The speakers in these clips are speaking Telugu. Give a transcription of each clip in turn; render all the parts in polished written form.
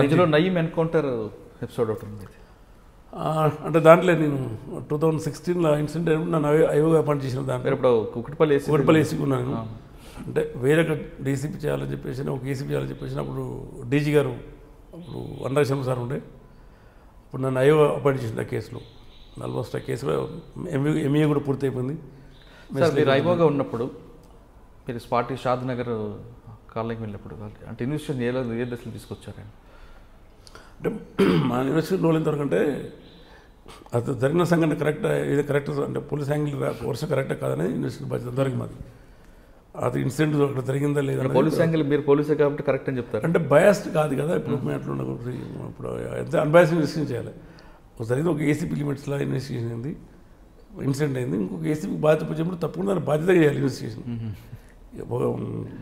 మధ్యలో నయీం ఎన్కౌంటర్ ఎపిసోడ్ ఒకటి ఉంది. అంటే దాంట్లో నేను 2016లో ఇన్సిడెంట్ నన్ను ఐఓగా అపాయింట్ చేసిన దాంట్లో ఇప్పుడు కుకట్పల్లి వేసుకున్నాను. అంటే వేరే డీసీపీ చేయాలని చెప్పేసి ఒక ఏసీపీ చేయాలని చెప్పేసి అప్పుడు డీజీ గారు అప్పుడు వనరాజశర్మ సార్ ఉండే ఇప్పుడు నన్ను ఐఓ అపాయింట్ చేసింది ఆ కేసులో. ఆల్మోస్ట్ ఆ కేసులో ఎంఏ కూడా పూర్తి అయిపోయింది. మీరు ఐఓగా ఉన్నప్పుడు మీరు స్పాటి షాద్ నగర్ కాలనీకి వెళ్ళినప్పుడు అంటే ఇన్వెస్టిగేషన్ ఏ దశలు తీసుకొచ్చారండి? అంటే మా ఇన్వెస్టిగేషన్ రోల్ ఎంతవరకు అంటే అది జరిగిన సంఘటన కరెక్ట్ అంటే పోలీస్ యాంగిల్ వర్షం కరెక్టే కాదని ఇన్వెస్టిగేషన్ బాధ్యత అంతవరకు మాది. అది ఇన్సిడెంట్ అక్కడ జరిగిందా లేదా పోలీస్ యాంగిల్ మీరు పోలీసే కాబట్టి కరెక్ట్ అని చెప్తారు. అంటే బయాస్డ్ కాదు కదా. ఇప్పుడు అట్లా ఉండకూడదు. ఇప్పుడు ఎంత అన్బయాస్డ్ ఇన్వెస్టిగేషన్ చేయాలి. జరిగింది ఒక ఏసీపీ లిమిట్స్లో ఇన్వెస్టిగేషన్ అయింది, ఇన్సిడెంట్ అయింది. ఇంకొక ఏసీపీ బాధ్యత వచ్చినప్పుడు తప్పకుండా దాన్ని బాధ్యతగా చేయాలి ఇన్వెస్టిగేషన్.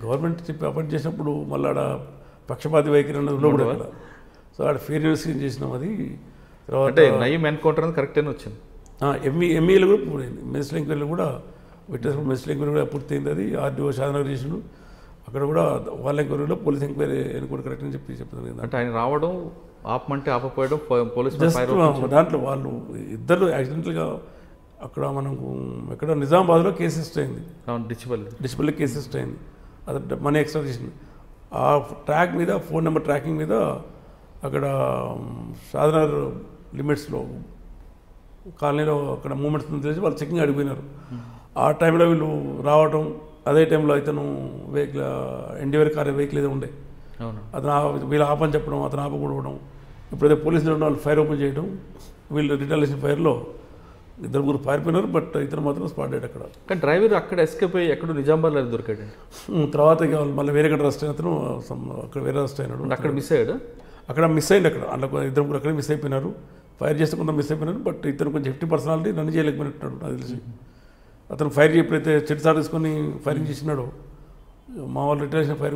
గవర్నమెంట్ చెప్పి అపాయింట్ చేసినప్పుడు మళ్ళీ ఆడ పక్షపాతి వైఖరి అన్నది ఉండకూడదు కదా. సో ఆడ ఫెయిర్ ఇన్వెస్టిగేషన్ చేసినాం. అది తర్వాత నయీం ఎన్కౌంటర్ అనేది కరెక్ట్ అని వచ్చింది. ఎంఈఏలో కూడా పూర్తయింది. మెజిస్ట్రేట్ ఎంక్వైరీలో కూడా విట్నెస్ మెజిస్ట్రేట్ ఎంక్వైరీ కూడా పూర్తయింది. అది ఆర్డీఓ షాద్నగర్ చేసిండు. అక్కడ కూడా వాళ్ళ ఎంక్వైరీలో పోలీస్ ఎంక్వైరీ ఎన్కౌంటర్ కరెక్ట్ అని చెప్తుంది. అంటే ఆయన రావడం ఆపమంటే ఆపపోయడం పోలీస్ దాంట్లో వాళ్ళు ఇద్దరు యాక్సిడెంటల్గా అక్కడ మనకు ఎక్కడ నిజామాబాద్లో కేసు రిజిస్టర్ అయింది. డిస్ప్లే కేసు రిజిస్టర్ అయింది. అది మనీ ఎక్స్ట్రాడిషన్ ఆ ట్రాక్ మీద ఫోన్ నెంబర్ ట్రాకింగ్ మీద అక్కడ షాద్నగర్ లిమిట్స్లో కాలనీలో అక్కడ మూమెంట్స్ తెలిసి వాళ్ళు చెకింగ్ అడిగిపోయినారు. ఆ టైంలో వీళ్ళు రావటం, అదే టైంలో ఇతను వెహికల్ ఎన్డీఆర్ కార్ వెహికల్ ఏదో ఉండే అతను వీళ్ళు ఆపని చెప్పడం, అతను ఆపకూడవడం. ఇప్పుడైతే పోలీసులు వాళ్ళు ఫైర్ ఓపెన్ చేయడం, వీళ్ళు రిటాలియేషన్ ఫైర్లో ఇద్దరు ముగ్గురు పారిపోయినారు. బట్ ఇతను మాత్రం స్పాట్ అయ్యాడు అక్కడ. కానీ డ్రైవర్ అక్కడ ఎస్కేప్ అయ్యి ఎక్కడ నిజామాబాద్లో దొరికాడు. తర్వాత మళ్ళీ వేరే కట్ట అరెస్ట్ అయిన అతను అక్కడ వేరే అరెస్ట్ అయినాడు. అక్కడ మిస్ అయ్యాడు. అక్కడ మిస్ అయింది. అక్కడ అందులో ఇద్దరు కూడా అక్కడే మిస్ అయిపోయినారు. ఫైర్ చేస్తే కొంత మిస్ అయిపోయినారు. బట్ ఇతను కొంచెం 50 పర్సనాలిటీ రన్ చేయలేకపోయినట్టున్నాడు నాకు తెలిసి. అతను ఫైర్ ఎప్పుడైతే చెట్టు సార్ తీసుకొని ఫైరింగ్ చేసినాడో మా వాళ్ళు రిటైరేషన్ ఫైర్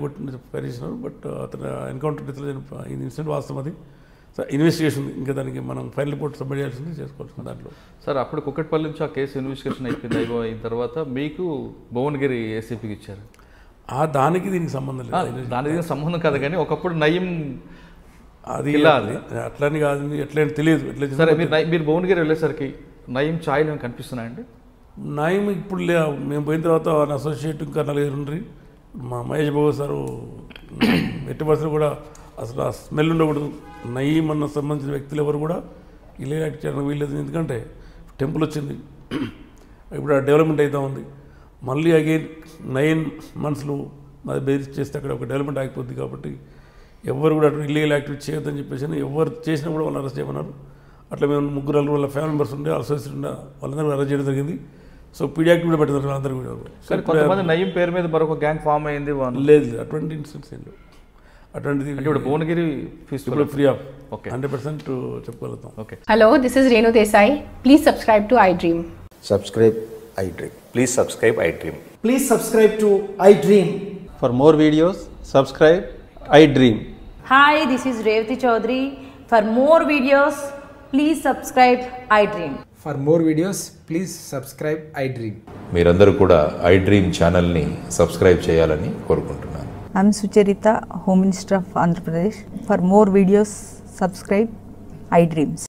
చేసినారు. బట్ అతను ఎన్కౌంటర్ ఇన్సిడెంట్ వాస్తవం. అది సో ఇన్వెస్టిగేషన్ ఇంకా దానికి మనం ఫైనల్ రిపోర్ట్ సబ్మిట్ చేయాల్సింది చేసుకోవాల్సింది దాంట్లో. సార్ అప్పుడు కుకట్పల్లి నుంచి ఆ కేసు ఇన్వెస్టిగేషన్ అయిపోయింది. అయిన తర్వాత మీకు భువనగిరి ఏసీపీకి ఇచ్చారు. దానికి దీనికి సంబంధం లేదు. దానికి సంబంధం కాదు కానీ ఒకప్పుడు నయీం అది అట్లని కాదు, ఎట్లయినా తెలియదు. సరే మీరు భువనగిరి వెళ్ళేసరికి నయీం ఛాయలు కనిపిస్తున్నాయండి? నయీం ఇప్పుడు మేము పోయిన తర్వాత అసోసియేట్ ఇంకా 4 ఉండ్రి. మా మహేష్ బాబు సారు ఎట్టి పరిస్థితులు కూడా అసలు ఆ స్మెల్ ఉండకూడదు. నయీం అన్న సంబంధించిన వ్యక్తులు ఎవరు కూడా ఇల్లీగల్ యాక్ట్ చేయడానికి వీల్లేదు. ఎందుకంటే టెంపుల్ వచ్చింది, ఇప్పుడు డెవలప్మెంట్ అవుతూ ఉంది. మళ్ళీ అగైన్ 9 monthsలు అది బేస్ చేస్తే అక్కడ ఒక డెవలప్మెంట్ ఆగిపోద్ది. కాబట్టి ఎవరు కూడా అటు ఇల్లీగల్ యాక్టివిటీ చేయొద్దని చెప్పేసి ఎవరు చేసినా కూడా వాళ్ళని అరెస్ట్ చేయమన్నారు. అట్లా మేము 3 వాళ్ళ ఫ్యామిలీ మెంబర్స్ ఉండే అసోసియేట్ ఉండే వాళ్ళందరూ అరెస్ట్ చేయడం జరిగింది. సో పీడియాక్ట్ కూడా పెట్టారు వాళ్ళందరూ కూడా. కొంతమంది నయీం పేరు మీద మరొక గ్యాంగ్ ఫామ్ అయింది. లేదు, అటువంటి ఇన్సిడెంట్స్ ఏం లేవు. అటువంటిది ఇప్పుడు భువనగిరి ఫ్రీ ఆఫ్ 100% చెప్పగలుగుతాం. Okay. Hello, this is Renu Desai. Please subscribe to iDream. Subscribe iDream. Please subscribe iDream. Please subscribe to iDream. For more videos, subscribe iDream. Hi, this is Revati Chaudhary. For more videos, please subscribe iDream. For more videos, please subscribe iDream. మీరందరూ కూడా iDream ఛానల్ని సబ్స్క్రైబ్ చేయాలని కోరుకుంటున్నాను. I'm Sucharita, Home Minister of Andhra Pradesh. For more videos, subscribe iDreams.